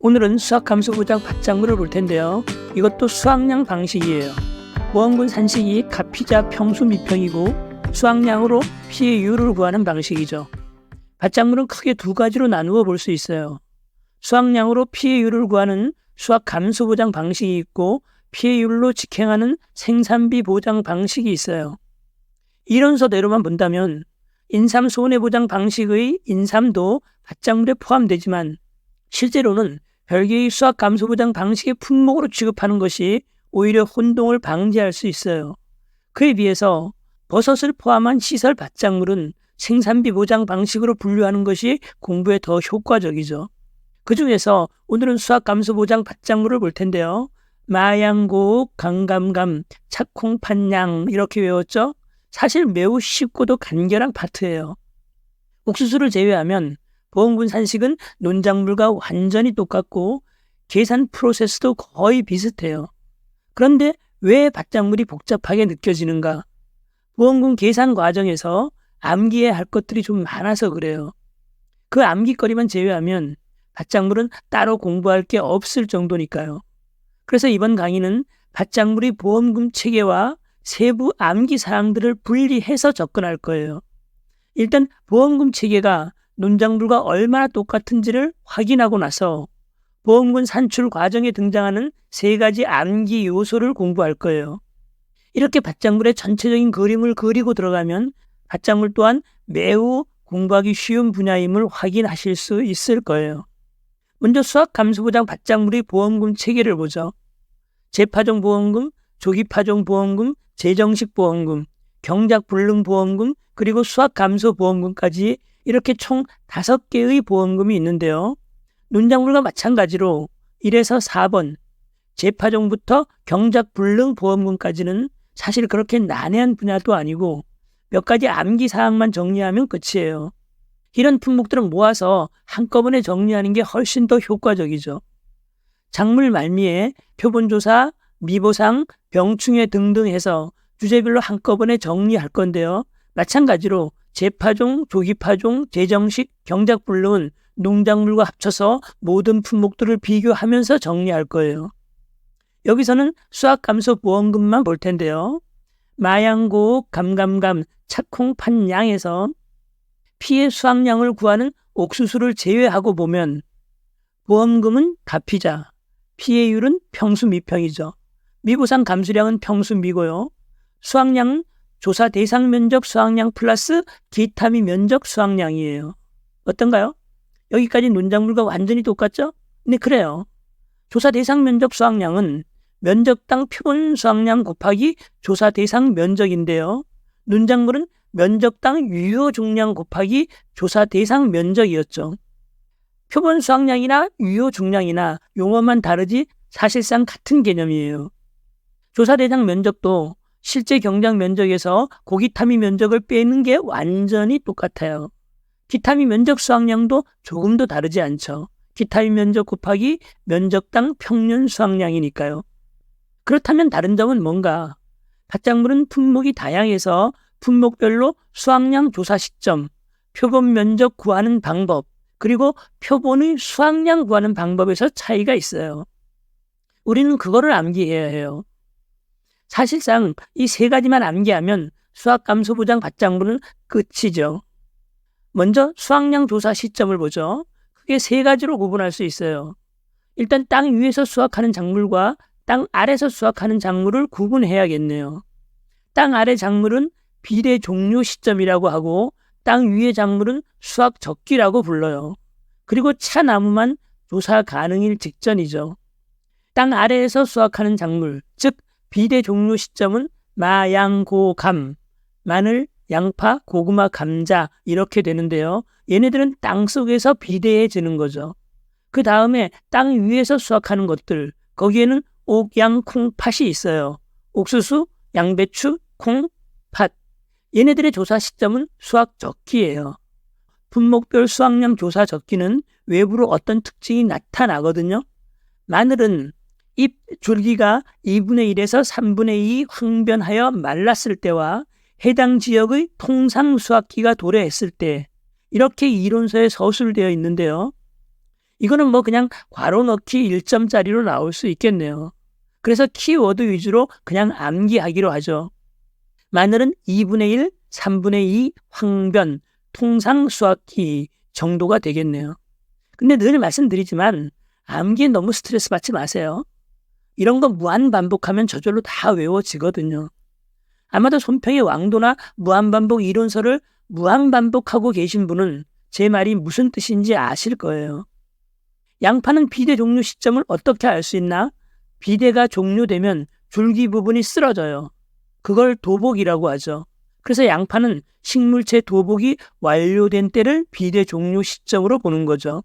오늘은 수학함수부장 밭작물을 볼 텐데요. 이것도 수학량 방식이에요. 모험군 산식이 가피자 평수 미평이고 수학량으로 피해율을 구하는 방식이죠. 밭작물은 크게 두 가지로 나누어 볼 수 있어요. 수학량으로 피해율을 구하는 수학감수보장 방식이 있고 피해율로 직행하는 생산비 보장 방식이 있어요. 이론서대로만 본다면 인삼 손해보장 방식의 인삼도 밭작물에 포함되지만 실제로는 별개의 수학감수보장 방식의 품목으로 취급하는 것이 오히려 혼동을 방지할 수 있어요. 그에 비해서 버섯을 포함한 시설 밭작물은 생산비 보장 방식으로 분류하는 것이 공부에 더 효과적이죠. 그 중에서 오늘은 수학감수보장 밭작물을 볼 텐데요. 마양고욱, 강감감, 착콩, 판양 이렇게 외웠죠? 사실 매우 쉽고도 간결한 파트예요. 옥수수를 제외하면 보험군 산식은 논작물과 완전히 똑같고 계산 프로세스도 거의 비슷해요. 그런데 왜 밭작물이 복잡하게 느껴지는가? 보험군 계산 과정에서 암기해야 할 것들이 좀 많아서 그래요. 그 암기거리만 제외하면 밭작물은 따로 공부할 게 없을 정도니까요. 그래서 이번 강의는 밭작물의 보험금 체계와 세부 암기 사항들을 분리해서 접근할 거예요. 일단 보험금 체계가 논작물과 얼마나 똑같은지를 확인하고 나서 보험군 산출 과정에 등장하는 세 가지 암기 요소를 공부할 거예요. 이렇게 밭작물의 전체적인 그림을 그리고 들어가면 밭작물 또한 매우 공부하기 쉬운 분야임을 확인하실 수 있을 거예요. 먼저 수학감수보장 밭작물의 보험금 체계를 보죠. 재파종 보험금, 조기파종 보험금, 재정식 보험금, 경작불능 보험금, 그리고 수학감소 보험금까지 이렇게 총 5개의 보험금이 있는데요. 논작물과 마찬가지로 1에서 4번, 재파종부터 경작불능 보험금까지는 사실 그렇게 난해한 분야도 아니고 몇 가지 암기 사항만 정리하면 끝이에요. 이런 품목들은 모아서 한꺼번에 정리하는 게 훨씬 더 효과적이죠. 작물 말미에 표본조사, 미보상, 병충해 등등 해서 주제별로 한꺼번에 정리할 건데요. 마찬가지로 재파종, 조기파종, 재정식, 경작불능은 농작물과 합쳐서 모든 품목들을 비교하면서 정리할 거예요. 여기서는 수학감소 보험금만 볼 텐데요. 마양고욱, 감감감, 착콩, 판양에서 피해 수확량을 구하는 옥수수를 제외하고 보면 보험금은 가피자, 피해율은 평수 미평이죠. 미보상 감수량은 평수 미고요. 수확량은 조사 대상 면적 수확량 플러스 기타미 면적 수확량이에요. 어떤가요? 여기까지 논작물과 완전히 똑같죠? 네, 그래요. 조사 대상 면적 수확량은 면적당 표본 수확량 곱하기 조사 대상 면적인데요. 논작물은 면적당 유효 중량 곱하기 조사 대상 면적이었죠. 표본 수확량이나 유효 중량이나 용어만 다르지 사실상 같은 개념이에요. 조사 대상 면적도 실제 경작 면적에서 고기타미 면적을 빼는 게 완전히 똑같아요. 기타미 면적 수확량도 조금도 다르지 않죠. 기타미 면적 곱하기 면적당 평년 수확량이니까요. 그렇다면 다른 점은 뭔가? 밭작물은 품목이 다양해서 품목별로 수확량 조사 시점, 표본 면적 구하는 방법, 그리고 표본의 수확량 구하는 방법에서 차이가 있어요. 우리는 그거를 암기해야 해요. 사실상 이 세 가지만 암기하면 수학감수보장 밭작물은 끝이죠. 먼저 수확량 조사 시점을 보죠. 크게 세 가지로 구분할 수 있어요. 일단 땅 위에서 수확하는 작물과 땅 아래에서 수확하는 작물을 구분해야겠네요. 땅 아래 작물은 비례 종료 시점이라고 하고 땅 위의 작물은 수확 적기라고 불러요. 그리고 차나무만 조사 가능일 직전이죠. 땅 아래에서 수확하는 작물, 즉 비대 종료 시점은 마, 양, 고, 감, 마늘, 양파, 고구마, 감자 이렇게 되는데요. 얘네들은 땅 속에서 비대해지는 거죠. 그 다음에 땅 위에서 수확하는 것들, 거기에는 옥, 양, 콩, 팥이 있어요. 옥수수, 양배추, 콩, 팥. 얘네들의 조사 시점은 수확 적기예요. 품목별 수확량 조사 적기는 외부로 어떤 특징이 나타나거든요. 마늘은 잎 줄기가 2분의 1에서 3분의 2 황변하여 말랐을 때와 해당 지역의 통상 수확기가 도래했을 때 이렇게 이론서에 서술되어 있는데요. 이거는 뭐 그냥 괄호 넣기 1점짜리로 나올 수 있겠네요. 그래서 키워드 위주로 그냥 암기하기로 하죠. 마늘은 2분의 1, 3분의 2 황변, 통상 수학기 정도가 되겠네요. 근데 늘 말씀드리지만 암기에 너무 스트레스 받지 마세요. 이런 거 무한 반복하면 저절로 다 외워지거든요. 아마도 손평의 왕도나 무한반복 이론서를 무한 반복하고 계신 분은 제 말이 무슨 뜻인지 아실 거예요. 양파는 비대 종료 시점을 어떻게 알 수 있나? 비대가 종료되면 줄기 부분이 쓰러져요. 그걸 도복이라고 하죠. 그래서 양파는 식물체 도복이 완료된 때를 비대 종료 시점으로 보는 거죠.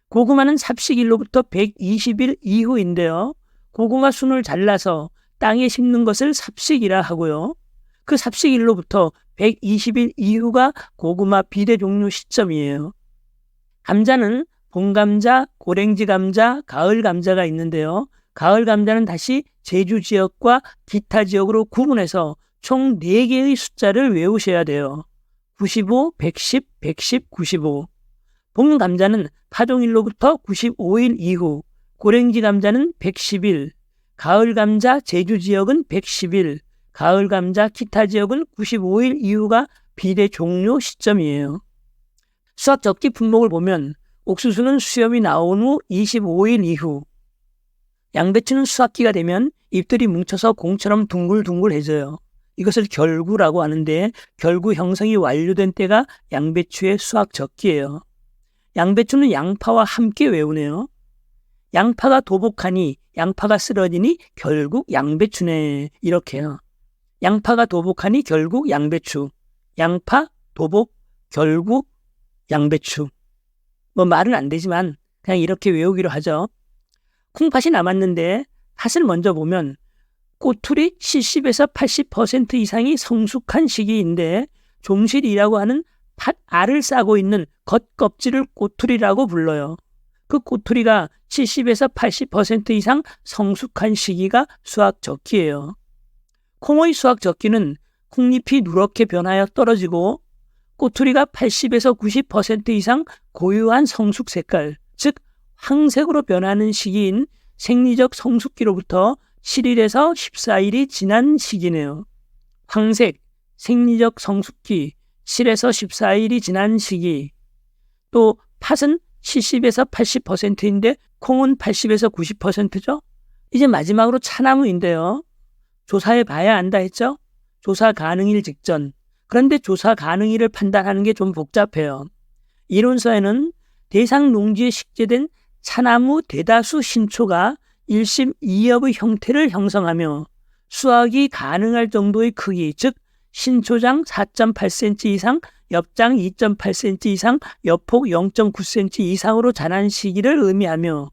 고구마는 삽식일로부터 120일 이후인데요. 고구마 순을 잘라서 땅에 심는 것을 삽식이라 하고요. 그 삽식일로부터 120일 이후가 고구마 비대 종료 시점이에요. 감자는 봄감자, 고랭지 감자, 가을 감자가 있는데요. 가을 감자는 다시 제주 지역과 기타 지역으로 구분해서 총 4개의 숫자를 외우셔야 돼요. 95, 110, 110, 95. 봄 감자는 파종일로부터 95일 이후, 고랭지 감자는 110일, 가을 감자 제주 지역은 110일, 가을 감자 기타 지역은 95일 이후가 비대 종료 시점이에요. 수학 적기 품목을 보면 옥수수는 수염이 나온 후 25일 이후, 양배추는 수확기가 되면 잎들이 뭉쳐서 공처럼 둥글둥글해져요. 이것을 결구라고 하는데 결구 형성이 완료된 때가 양배추의 수확 적기예요. 양배추는 양파와 함께 외우네요. 양파가 도복하니 양파가 쓰러지니 결국 양배추네. 이렇게요. 양파가 도복하니 결국 양배추. 양파, 도복, 결국 양배추. 뭐 말은 안 되지만 그냥 이렇게 외우기로 하죠. 콩팥이 남았는데 팥을 먼저 보면 꼬투리 70에서 80% 이상이 성숙한 시기인데 종실이라고 하는 팥 알을 싸고 있는 겉껍질을 꼬투리라고 불러요. 그 꼬투리가 70에서 80% 이상 성숙한 시기가 수확 적기예요. 콩의 수확 적기는 콩잎이 누렇게 변하여 떨어지고 꼬투리가 80에서 90% 이상 고유한 성숙 색깔, 즉 황색으로 변하는 시기인 생리적 성숙기로부터 7일에서 14일이 지난 시기네요. 황색, 생리적 성숙기, 7에서 14일이 지난 시기. 또 팥은 70에서 80%인데 콩은 80에서 90%죠. 이제 마지막으로 차나무인데요. 조사해 봐야 안다 했죠? 조사 가능일 직전. 그런데 조사 가능일을 판단하는 게 좀 복잡해요. 이론서에는 대상 농지에 식재된 차나무 대다수 신초가 1심 2엽의 형태를 형성하며 수확이 가능할 정도의 크기, 즉 신초장 4.8cm 이상, 엽장 2.8cm 이상, 엽폭 0.9cm 이상으로 자란 시기를 의미하며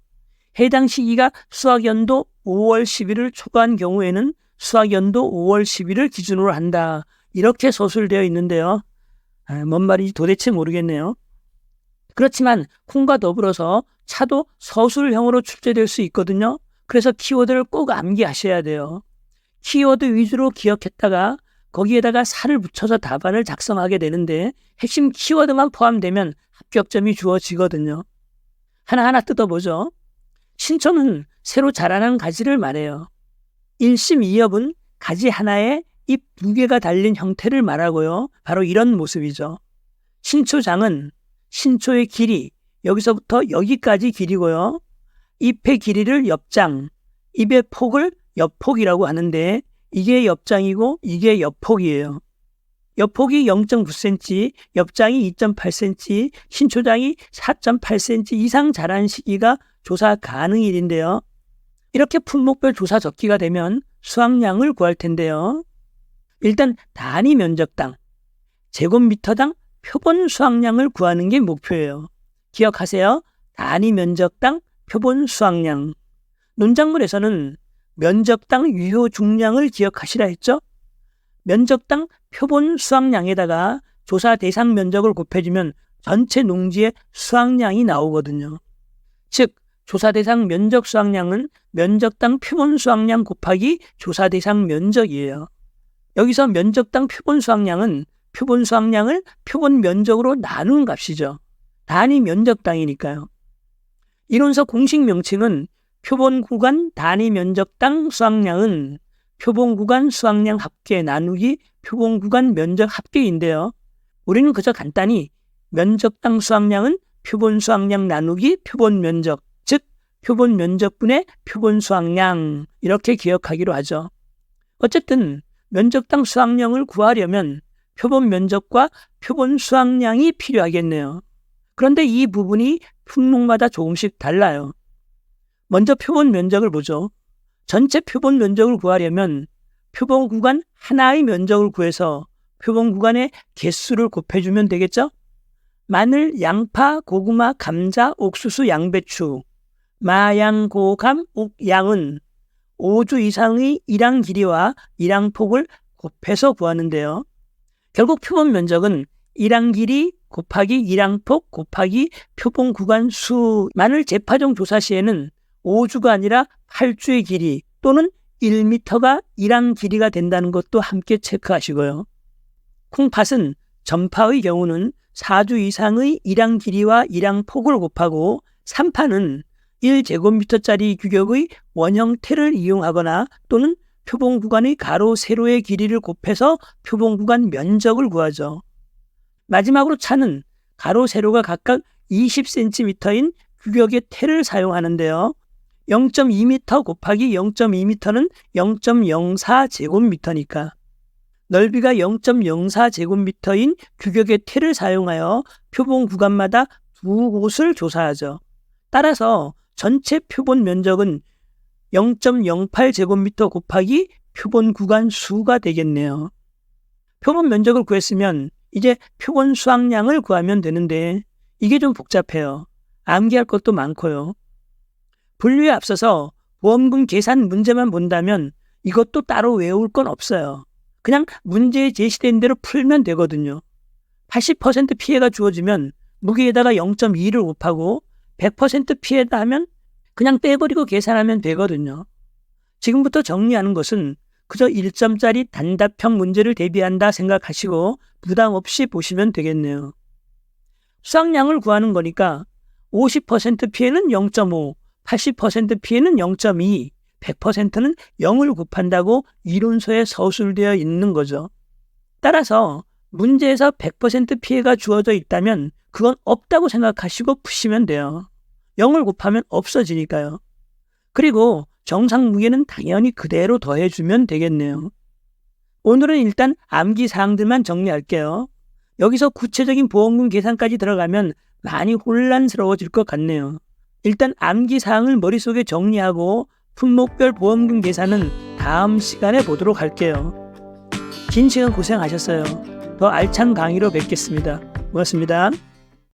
해당 시기가 수확연도 5월 10일을 초과한 경우에는 수확연도 5월 10일을 기준으로 한다. 이렇게 서술되어 있는데요. 뭔 말인지 도대체 모르겠네요. 그렇지만 콩과 더불어서 차도 서술형으로 출제될 수 있거든요. 그래서 키워드를 꼭 암기하셔야 돼요. 키워드 위주로 기억했다가 거기에다가 살을 붙여서 답안을 작성하게 되는데 핵심 키워드만 포함되면 합격점이 주어지거든요. 하나하나 뜯어보죠. 신초는 새로 자라난 가지를 말해요. 1심 2엽은 가지 하나에 잎 2개가 달린 형태를 말하고요. 바로 이런 모습이죠. 신초장은 신초의 길이, 여기서부터 여기까지 길이고요. 잎의 길이를 엽장, 잎의 폭을 엽폭이라고 하는데 이게 엽장이고 이게 엽폭이에요. 엽폭이 0.9cm, 엽장이 2.8cm, 신초장이 4.8cm 이상 자란 시기가 조사 가능일인데요. 이렇게 품목별 조사 적기가 되면 수확량을 구할 텐데요. 일단 단위 면적당, 제곱미터당 표본 수확량을 구하는 게 목표예요. 기억하세요. 단위 면적당 표본 수확량. 논작물에서는 면적당 유효 중량을 기억하시라 했죠? 면적당 표본 수확량에다가 조사 대상 면적을 곱해주면 전체 농지의 수확량이 나오거든요. 즉 조사 대상 면적 수확량은 면적당 표본 수확량 곱하기 조사 대상 면적이에요. 여기서 면적당 표본 수확량은 표본 수확량을 표본 면적으로 나눈 값이죠. 단위 면적당이니까요. 이론서 공식 명칭은 표본구간 단위 면적당 수확량은 표본구간 수확량 합계 나누기 표본구간 면적 합계인데요. 우리는 그저 간단히 면적당 수확량은 표본 수확량 나누기 표본 면적, 즉 표본 면적분의 표본 수확량 이렇게 기억하기로 하죠. 어쨌든 면적당 수확량을 구하려면 표본 면적과 표본 수확량이 필요하겠네요. 그런데 이 부분이 품목마다 조금씩 달라요. 먼저 표본 면적을 보죠. 전체 표본 면적을 구하려면 표본 구간 하나의 면적을 구해서 표본 구간의 개수를 곱해주면 되겠죠? 마늘, 양파, 고구마, 감자, 옥수수, 양배추, 마양, 고감, 옥양은 5주 이상의 일항 길이와 일항 폭을 곱해서 구하는데요. 결국 표본 면적은 일항 길이 곱하기 일항 폭 곱하기 표본 구간 수만을 재파종 조사 시에는 5주가 아니라 8주의 길이 또는 1m가 일항 길이가 된다는 것도 함께 체크하시고요. 콩팥은 전파의 경우는 4주 이상의 일항 길이와 일항 폭을 곱하고 산파는 1제곱미터짜리 규격의 원형 틀을 이용하거나 또는 표본 구간의 가로, 세로의 길이를 곱해서 표본 구간 면적을 구하죠. 마지막으로 차는 가로, 세로가 각각 20cm인 규격의 틀을 사용하는데요. 0.2m 곱하기 0.2m는 0.04제곱미터니까 넓이가 0.04제곱미터인 규격의 틀을 사용하여 표본 구간마다 두 곳을 조사하죠. 따라서 전체 표본 면적은 0.08제곱미터 곱하기 표본 구간 수가 되겠네요. 표본 면적을 구했으면 이제 표본 수확량을 구하면 되는데 이게 좀 복잡해요. 암기할 것도 많고요. 분류에 앞서서 보험금 계산 문제만 본다면 이것도 따로 외울 건 없어요. 그냥 문제에 제시된 대로 풀면 되거든요. 80% 피해가 주어지면 무게에다가 0.2를 곱하고 100% 피해다 하면 그냥 떼버리고 계산하면 되거든요. 지금부터 정리하는 것은 그저 1점짜리 단답형 문제를 대비한다 생각하시고 부담 없이 보시면 되겠네요. 수확량을 구하는 거니까 50% 피해는 0.5, 80% 피해는 0.2, 100%는 0을 곱한다고 이론서에 서술되어 있는 거죠. 따라서 문제에서 100% 피해가 주어져 있다면 그건 없다고 생각하시고 푸시면 돼요. 0을 곱하면 없어지니까요. 그리고 정상 무게는 당연히 그대로 더해주면 되겠네요. 오늘은 일단 암기 사항들만 정리할게요. 여기서 구체적인 보험금 계산까지 들어가면 많이 혼란스러워질 것 같네요. 일단 암기 사항을 머릿속에 정리하고 품목별 보험금 계산은 다음 시간에 보도록 할게요. 긴 시간 고생하셨어요. 더 알찬 강의로 뵙겠습니다. 고맙습니다.